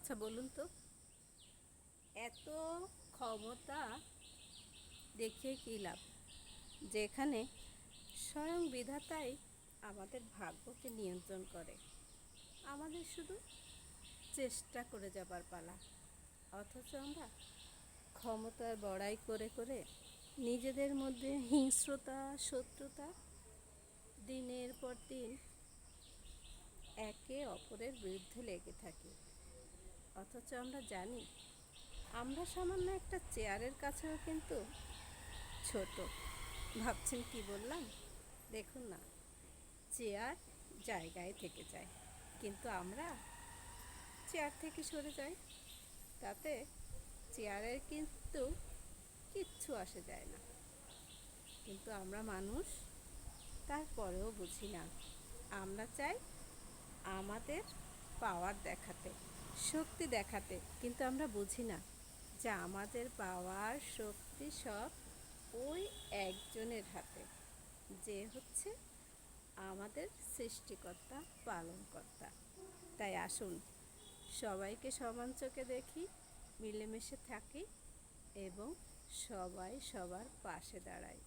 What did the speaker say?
আচ্ছা বলুন তো, এত ক্ষমতা দেখিয়ে কী লাভ, যেখানে স্বয়ং বিধাতাই আমাদের ভাগ্যকে নিয়ন্ত্রণ করে। আমাদের শুধু চেষ্টা করে যাবার পালা। অথচ আমরা ক্ষমতার বড়াই করে করে নিজেদের মধ্যে হিংস্রতা, শত্রুতা দিনের পর দিন একে অপরের বিরুদ্ধে লেগে থাকি। অথচ আমরা জানি আমরা সামান্য একটা চেয়ারের কাছেও কিন্তু ছোট। ভাবছেন কি বললাম? দেখুন না, চেয়ার জায়গায় থেকে যায়, কিন্তু আমরা চেয়ার থেকে সরে যাই। তাতে চেয়ারের কিন্তু কিচ্ছু আসে যায় না। কিন্তু আমরা মানুষ, তারপরেও বুঝি না। আমরা চাই আমাদের পাওয়ার দেখাতে, শক্তি দেখাতে, কিন্তু আমরা বুঝি না যে আমাদের পাওয়ার শক্তি সব ওই একজনের হাতে, যে হচ্ছে আমাদের সৃষ্টিকর্তা, পালনকর্তা। তাই আসুন, সবাইকে সমান চোখে দেখি, মিলেমিশে থাকি এবং সবাই সবার পাশে দাঁড়াই।